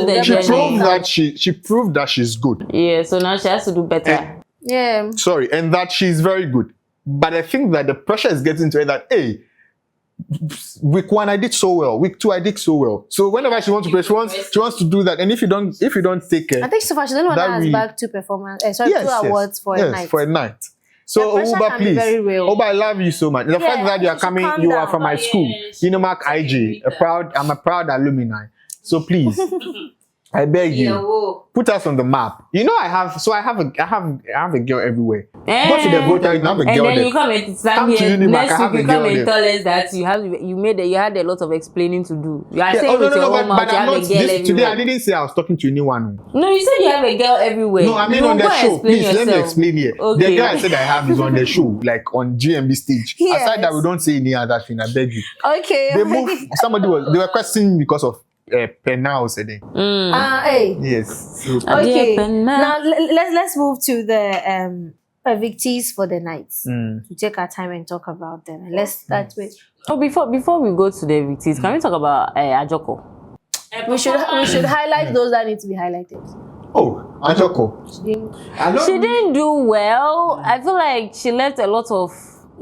the journey. she proved that she's good. Yeah, so now she has to do better. Yeah. Sorry, and that she's very good. But I think that the pressure is getting to her that, hey, week 1 I did so well, week 2 I did so well. So whenever she wants to play, she wants to do that. And if you don't take care, I think so far she's the only one that has really- back 2 performance. Two awards for a night. for a night. So The pressure Uba, can be please, very real. Uba, I love you so much. The fact that you are you should coming, calm you are down. from my school, Unimark IG, I'm a proud alumni. So please, I beg you, put us on the map. You know I have a girl everywhere. Go to the voter, you have a And girl then there. you come and stand Come to here Unimark, I next have week. a You come girl and there. tell us that you had a lot of explaining to do. You are Yeah, saying with your own but mouth you I'm have a not, girl today I everywhere. didn't say I was talking to anyone. No, you said you have a girl everywhere. No, I mean You on go the and show. explain Please let me yourself. explain here. Okay. The girl I said I have is on the show, like on GMB stage. Yes. Aside that, we don't say any other thing. I beg you. Okay. They moved. They were questioning because of penal today. Hey. Yes. So, Okay. Yeah, Now let's move to the evictees for the night. To take our time and talk about them. And let's start with. Oh, before we go to the evictees, can we talk about Ajoko? We should highlight those that need to be highlighted. oh, Ajoko. She didn't do well. I feel like she left a lot of.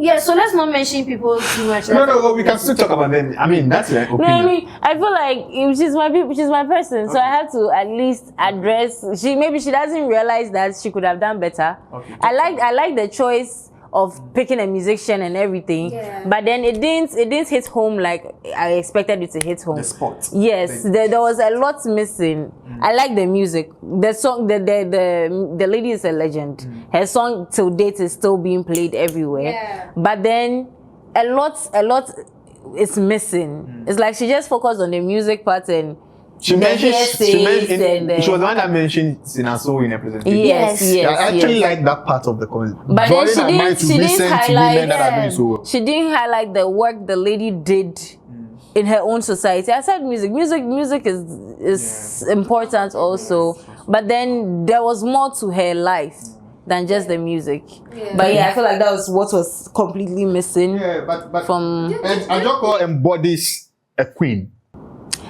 Yeah, so let's not mention people too much. No, we can still talk about them. I mean, that's your opinion. No, I mean, I feel like if she's my person, so I have to at least address. Maybe she doesn't realize that she could have done better. Okay. I like the choice of picking a musician and everything, but then it didn't hit home like I expected it to hit home. The spot. Yes, there was a lot missing. I like the music. The song, the lady is a legend. Her song till date is still being played everywhere. Yeah. But then a lot is missing. It's like she just focused on the music part and She The mentioned, hearsays and the- she was the one that mentioned Sinaso in a presentation. Yes, Yes. yes, I actually yes. like that part of the conversation. But then she didn't highlight. women that are doing so well. She didn't highlight the work the lady did in her own society. I said music is important also, but then there was more to her life than just the music. But yeah, I feel like that was what was completely missing. Yeah, but from and Ajoko embodies a queen.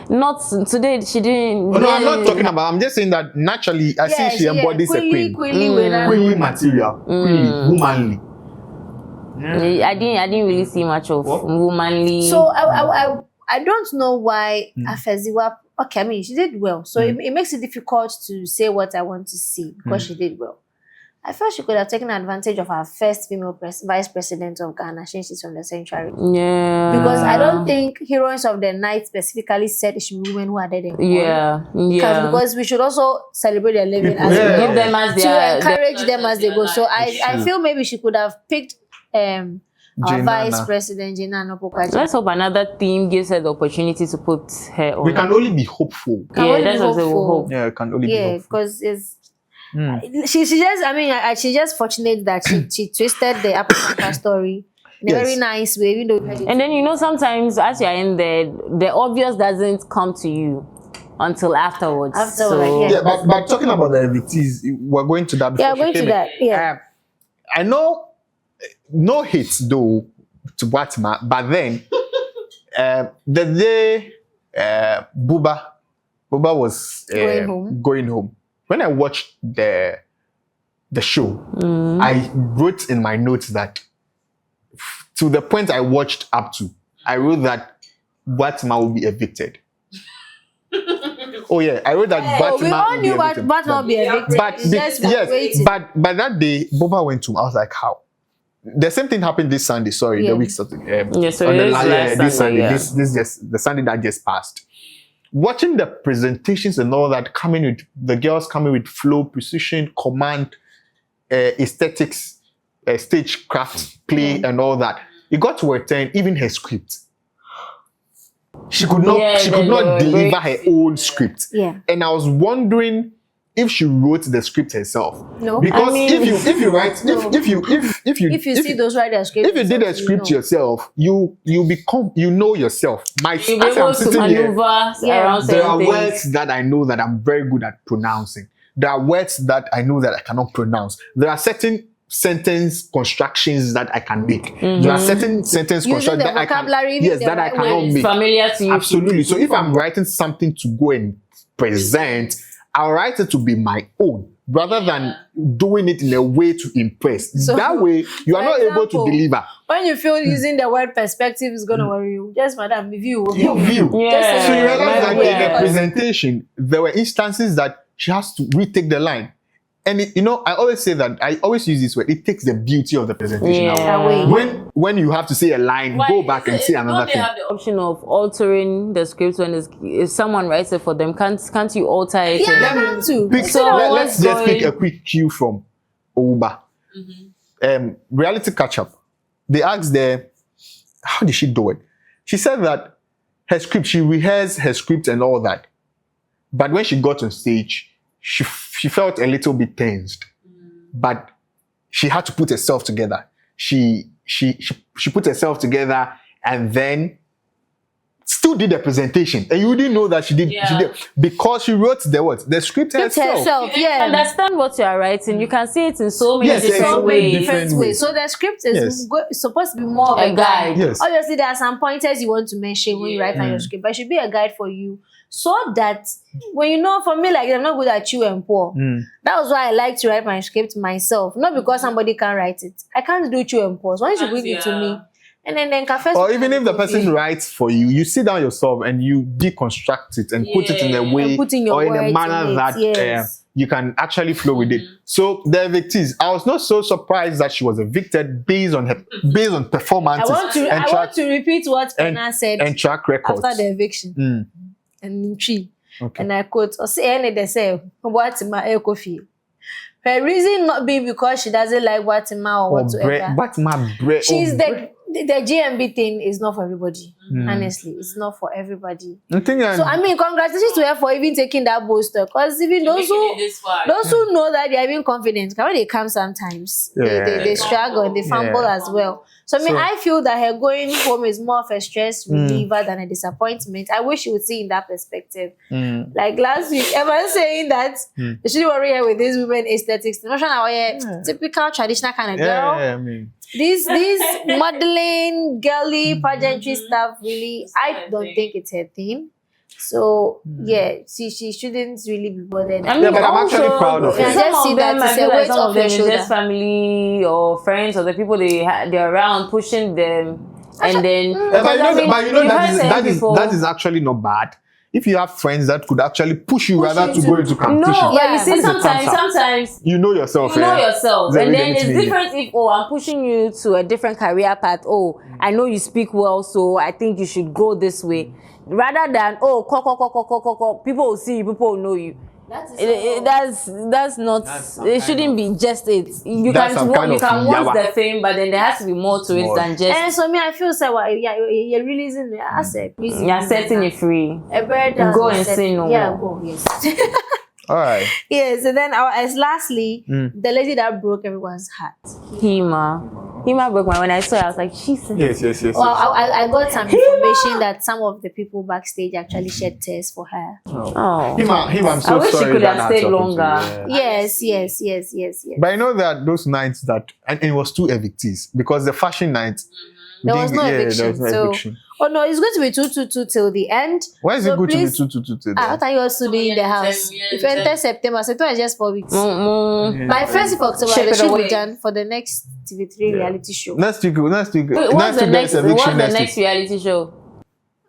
not today. She didn't. Oh, no, I'm not talking about. I'm just saying that naturally, I see she embodies a queen. Queenly material, queenly, womanly. I didn't really see much of womanly. So I don't know why Afeziwa. Okay, I mean she did well, so it makes it difficult to say what I want to see because she did well. I felt she could have taken advantage of her first female vice president of Ghana since she's from the sanctuary. Yeah. Because I don't think Heroines of the Night specifically said it should be women who are dead and gone. Yeah. Because we should also celebrate their living as Yeah. we Give them as to their encourage them as they go. So I feel maybe she could have picked our Jane vice Nana. president, Jane Nana Pokaji. Let's hope another team gives her the opportunity to put her on. We can only be hopeful. only that's be what we hopeful. hope. Yeah, we can only be Yeah, hopeful. because it's she just I mean she's just fortunate that she twisted the African story in a Yes. very nice way, even though And then sometimes as you're in there, the obvious doesn't come to you until afterwards. Afterwards, Yeah, but talking about the evictees, we're going to that. Yeah, before going she to came in. that. Yeah. I know, no hits though to Batman, but then the day Buba was going home. When I watched the show, I wrote in my notes that to the point I watched up to, I wrote that Batman will be evicted. Oh yeah, I wrote that Batman. we all will be knew evicted. Batman will be evicted. But It's just waiting. but that day, Boba went to. I was like, how? The same thing happened this Sunday. Sorry, Yeah. the week started. so on it the is last- last this Sunday, Sunday. yeah. This just the Sunday that just passed. Watching the presentations and all that, coming with the girls coming with flow, precision, command, aesthetics, stagecraft, play, and all that. It got to a turn. Even her script. She could not. Yeah, she could not very- deliver her own script. Yeah. And I was wondering if she wrote the script herself. No. Because I mean- if you write If you see those writers' scripts, if you did a script yourself, you become yourself. You'll be As I'm able to sitting here, maneuver Yeah. around there certain are things. words that I know that I'm very good at pronouncing. There are words that I know that I cannot pronounce. There are certain sentence constructions that I can make. There are certain sentence Using constructions the that I can vocabulary, yes the that I right cannot words. make. Familiar to you. Absolutely. So if I'm writing something to go and present, I'll write it to be my own rather than doing it in a way to impress. So, that way, you are for not able to example, deliver. when you feel using the word perspective is gonna worry you, just madam, view. Your view. Yeah. So you realize that in Yeah. the presentation, there were instances that she has to retake the line. And I always say that, I always use this word, it takes the beauty of the presentation Yeah. away. When you have to say a line, go back and say another They thing. have the option of altering the script when if someone writes it for them. Can't you alter it? Yeah, and- I have to. Pick, So let's what's just pick going- a quick cue from Ouba. Reality catch up. They asked her, how did she do it? She said that her script, she rehearsed her script and all that. But when she got on stage, she felt a little bit tensed. But she had to put herself together. She put herself together and then still did the presentation. And you didn't know that she did because she wrote the script herself. You understand what you are writing. You can see it in so many Yes, different so many ways. different ways. So the script is supposed to be more of A a guide. guide. Yes. Obviously, there are some pointers you want to mention when you write on your script, but it should be a guide for you so that when for me, like I'm not good at chew and pour. That was why I like to write my script myself, not because somebody can write it. I can't do chew and pour. So once you bring it to me, and then cafe. Or even if the person writes for you, you sit down yourself and you deconstruct it and put it in a way put in your or in a words manner in it, that yes. you can actually flow with it. So the evictees, I was not so surprised that she was evicted based on performances I want to repeat what Pena said and track records. after the eviction. And she and I quote, or say any they say what my coffee. Her reason not being because she doesn't like Watima or whatsoever. She's She's the GMB thing is not for everybody. Honestly, it's not for everybody. I think So I mean, congratulations to her for even taking that booster. Because even those who know that they are even confident, when they come sometimes, they struggle and they fumble as well. So I mean, I feel that her going home is more of a stress reliever than a disappointment. I wish you would see in that perspective. Like last week, everyone saying that you shouldn't worry her with these women aesthetics. Typical traditional kind of girl. I mean. These modeling, girly, pageantry stuff, really, I don't think it's her thing. So yeah, she shouldn't really be bothered. I mean, but I'm actually proud of her. I just see that it's a weight some off of them her is shoulder. just family or friends or the people they're around pushing them, and then. But you know that is is actually not bad. If you have friends that could actually push you rather to go into competition. No, but Yeah, you see, sometimes you know yourself. you know yourself, It's and then evident it's to me. different if I'm pushing you to a different career path. I know you speak well, so I think you should go this way, rather than people will see you, people will know you. That's not. It shouldn't be just it. You can want the fame, but then there has to be more to it than just. And so me, I feel so. You're releasing the asset. You're setting it free. A bird Go and say no more. Go. Yes. All right. Yes. And then as lastly, the lady that broke everyone's heart. Hima broke my. When I saw it, I was like, Jesus. Yes. Well, I got some information that some of the people backstage actually shed tears for her. Oh. Him, I'm so I wish sorry she could that have had stayed happened to longer. you. Yes. But I know that those nights and it was 2 evictees because the fashion night. There was no There eviction. was no eviction. Oh no, it's going to be 222 till the end. Why is So it good please- to be 222 What are you also doing in the house? If you enter September is just 4 weeks. By 1st of October, Shape they it should away. be done for the next TV3 reality show. Next week. Wait, what's the next week. reality show?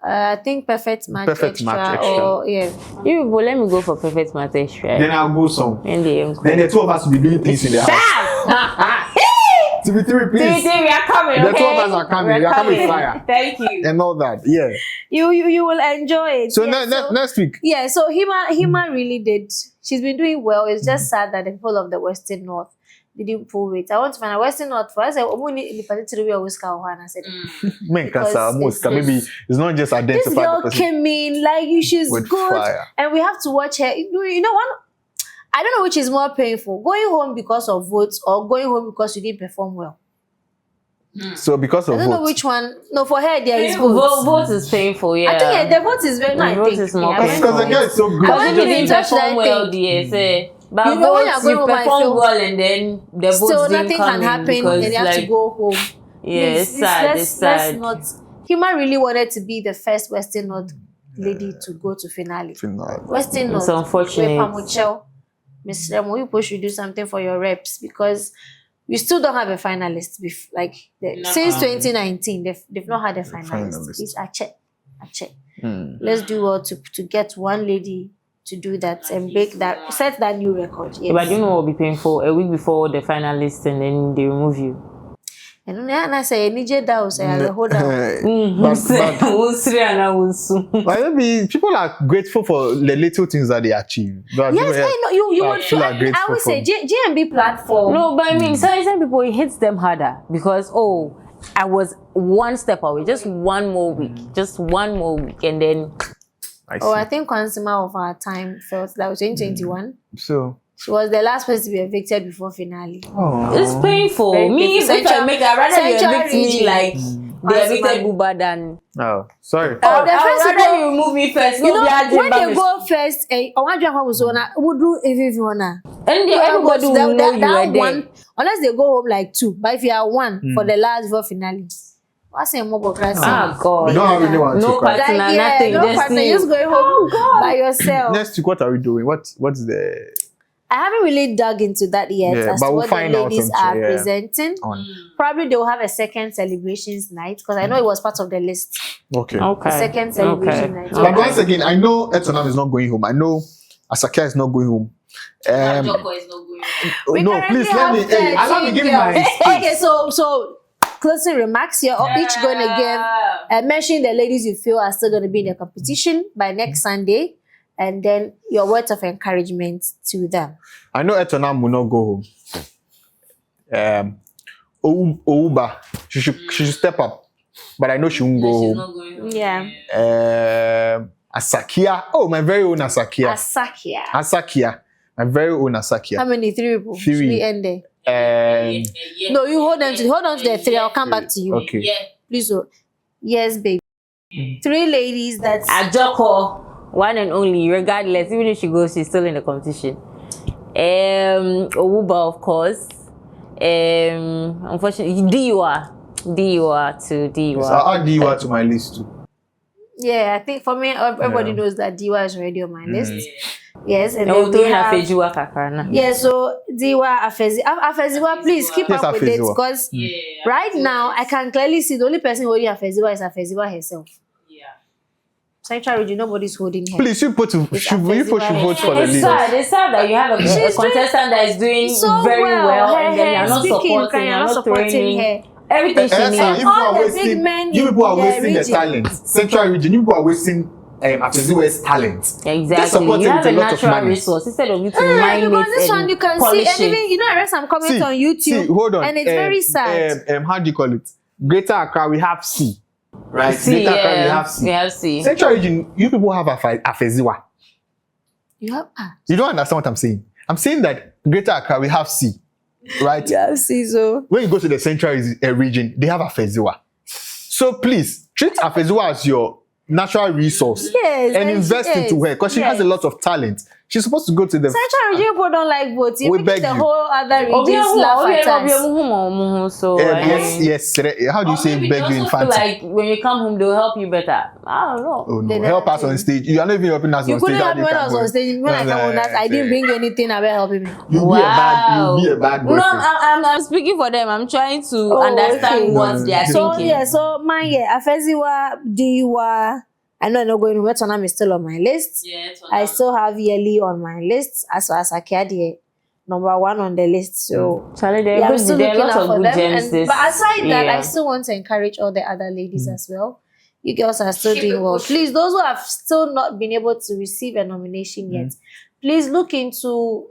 I think Perfect Match Perfect Extra. Match Extra. Or yeah. You people, let me go for Perfect Match Extra. Then I'll go some. And Then the 2 of us will be doing things in the house. TV3, please. we are coming. The 2 of us are coming. We are coming fire. Thank you. And all that. Yeah. You will enjoy it. So, Yeah, next week. yeah, so Hima really did. She's been doing well. It's just sad that the people of the Western North didn't pull it. I want to find a Western North for us. I said, Maybe it's not just this identify girl the person came in like she's with good, fire. and we have to watch her. You know what? I don't know which is more painful: going home because of votes or going home because you didn't perform well. So because of I don't know votes. which one. No, for her there is votes. Vote is painful, yeah. I think the vote is very. No, I vote think is more I went Because the for girl it. is so good. I Because went you to the didn't church perform that well, day. DSA. But You know when votes, you're you going home, I perform feel- well and then the votes Still, didn't nothing come can in happen, because, and you have to go home. Yeah, it's Please, sad. let's- It's sad. Let's not. Hima really wanted to be the first Western North lady to go to finale. Western North. It's unfortunate. Miss Remo, you people should do something for your reps because we still don't have a finalist. Since 2019, they've not had a finalist. Please, I check. Let's do well to get one lady to do that and set that new record. Yes. But you know what will be painful? A week before the finalist and then they remove you. And I say, "Nije da o say I will hold on." But maybe people are grateful for the little things that they achieve. But Yes, I know you would. people are I grateful would say for- GMB platform. No, but I mean, some people, it hits them harder because, I was one step away, just one more week, and then. I think consumer of our time felt that was 2021. So. She was the last person to be evicted before finale. It's painful. Very Me, painful. if I make, I'd rather you Central evict me region. like they evicted Buba than. Oh, sorry. I'd the first rather people- you remove me first. You know, No, when they go first, I want to was on. Would do everyone. and everybody will know you were there. One, unless they go home like 2. But if you are 1 for the last before finale, what's a mobile class? Ah, God. You don't have anyone to No cry. partner, nothing. no Just partner, you. just going home by yourself. Next week, what are we doing? What's the I haven't really dug into that yet Yeah, as but to we'll what find the out ladies on- are yeah. presenting. on? Probably they will have a second celebrations night because I know it was part of the list. Okay. Okay. Second celebration night. But once again, I know Etonam is not going home. I know Asakia is not going home. We No, currently please let me. have Hey, allow me 13 give me my. girls. Okay, so closing remarks here. Each going to give mention the ladies you feel are still going to be in the competition by next Sunday, and then your words of encouragement to them. I know Etonam will not go home. Ouba, she should step up. but I know she won't go She's home. not going home. Yeah. Asakia. Oh, my very own Asakia. Asakia. Asakia. My very own How Asakia. many? 3 people. Three. Should we end there? No, you hold on to the 3. I'll come back to you. Okay. Yeah. Please. Yes, baby. 3 ladies that's Ajoko, one and only, regardless, even if she goes, she's still in the competition. Owuba, of course. Unfortunately, Diwa to Diwa. So I'll add Diwa to my list too. yeah, I think for me, everybody Yeah. knows that Diwa is already on my list. Yes, and And then we're we doing a have Fejuwa Kakarana. yeah. So Diwa, Afeziwa, please keep Yes, up with it Afeziwa. because right now I can clearly see the only person holding Afeziwa is Afeziwa herself. Yeah. Central region, nobody's holding her. Please, you put It's should Afeziwa. vote for the It's leader. sad. It's sad that you have a She's contestant that is doing So very well, her and then you're not speaking, supporting, you're you're not supporting training her. everything she Yes, needs. you people all are the big wasting. men You in people are the wasting the region. talent. Central region. You people are wasting Afeziwa's talent. They support Exactly. You her have with a a lot of natural money. resource instead of you to Yeah, mine because it this and one you can see, polish and even it. I read some comments on YouTube. See, hold on. and it's very sad. How do you call it? Greater Accra, we have C. Right? See, Greater Accra, we yeah, have C. we have C. Central region, you people have Afeziwa. You have You don't understand what I'm saying. I'm saying that Greater Accra, we have C. Right? so When you go to the Central region, they have Afeziwa. So please, treat Afeziwa as your natural resource yes, and invest she into is. her because she has a lot of talent. She's supposed to go to the Central region people don't like voting. We We beg the you. whole other Obi regions laugh at us. So yes. How do you say beg you in feel fancy? like when you come home, they'll help you better. I don't know. Oh They no, never help us tell on you. stage. You are not even helping us You on stage. couldn't How help do me you when I come was on on? stage. When I come on that, I didn't bring anything about helping me. You'll be a bad No, boyfriend. I'm speaking for them. I'm trying to Oh, understand okay. what they are So thinking. yeah, so mine Afeziwa, Diwa. I know I'm not going to Wetonam is still on my list. I still have Yeli on my list as far as Akiadi, number 1 on the list. So Charlie, there yeah, are I'm still there are looking lots out of for good them. gems. This But aside that, I year. still want to encourage all the other ladies as well. You girls are still doing well. Please, those who have still not been able to receive a nomination yet, please look into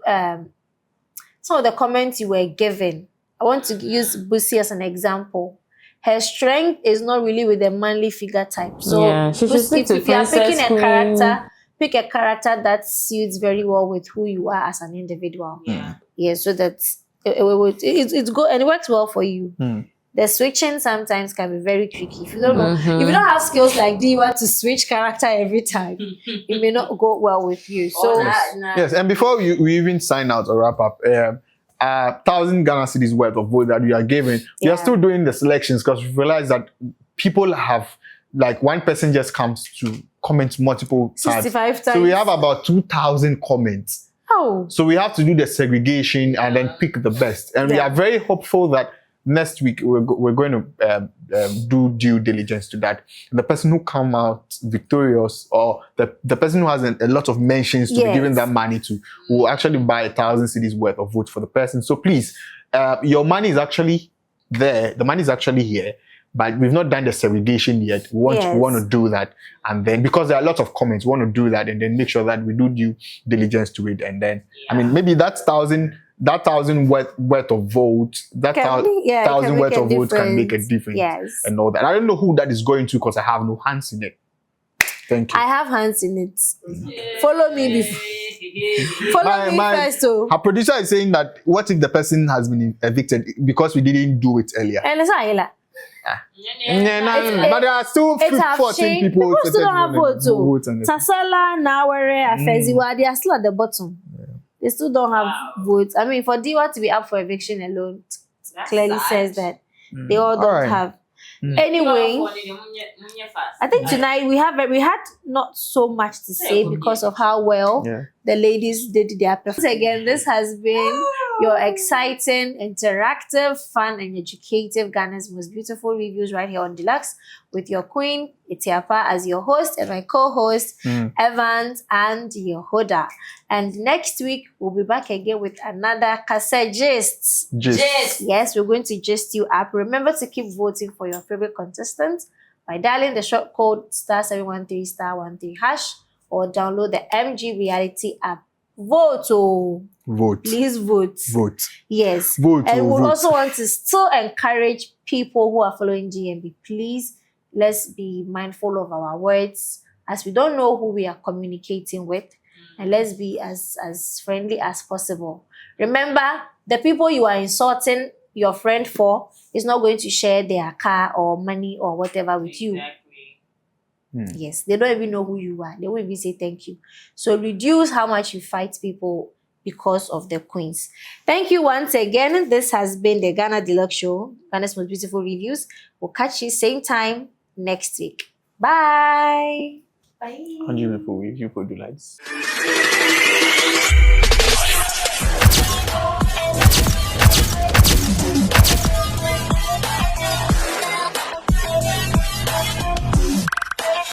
some of the comments you were given. I want to use Busi as an example. Her strength is not really with the manly figure type. So Yeah, she should Busi, stick to if you are Princess picking a Queen. character, pick a character that suits very well with who you are as an individual. Yeah, so that it's good and it works well for you. The switching sometimes can be very tricky. If you don't know, if you don't have skills like Diwa to switch character every time, it may not go well with you. So Yes, and before we even sign out or wrap up, 1,000 Ghana cedis worth of vote that we are giving, we are still doing the selections because we realize that people have, like, one person just comes to comment multiple times. 65 times. So we have about 2,000 comments. Oh. So we have to do the segregation and then pick the best. And we are very hopeful that next week we're going to do due diligence to that. And the person who come out victorious, or the person who has a lot of mentions to be given that money to, will actually buy 1,000 cedis worth of votes for the person. So please, your money is actually there. The money is actually here. But we've not done the segregation yet. We want to do that. And then, because there are a lot of comments, we want to do that and then make sure that we do due diligence to it. And then, I mean, maybe that 1,000 worth of votes, that 1,000 worth of votes can make a difference. And all that. I don't know who that is going to because I have no hands in it. Thank you. I have hands in it. Follow me before. Follow me first. Her producer is saying that what if the person has been evicted because we didn't do it earlier? And it's not but there are still 14 people still don't have votes. and Sasala, Nawere, Afeziwa, they are still at the bottom. They still don't have votes. I mean, for Diwa to be up for eviction alone clearly says that they all don't have. Anyway, I think tonight we had not so much to say because of how well the ladies did their performance. Again, this has been your exciting, interactive, fun, and educative Ghana's Most Beautiful Reviews right here on Deluxe with your queen, Itiapa, as your host and my co-host, Evans and Yehoda. And next week, we'll be back again with another cassette gist. Yes, we're going to gist you up. Remember to keep voting for your favorite contestant by dialing the short code *713*13# or download the MG Reality app. vote. Oh, Vote. please vote. Vote. Yes. Vote. And we vote. also want to still encourage people who are following GMB. Please, let's be mindful of our words, as we don't know who we are communicating with, and let's be as friendly as possible. Remember, the people you are insulting your friend for is not going to share their car or money or whatever with you. Yes, they don't even know who you are. They won't even say thank you. So reduce how much you fight people because of the queens. Thank you once again. This has been the Ghana Deluxe Show, Ghana's most beautiful reviews. We'll catch you same time next week. Bye. How do you make for review for Deluxe?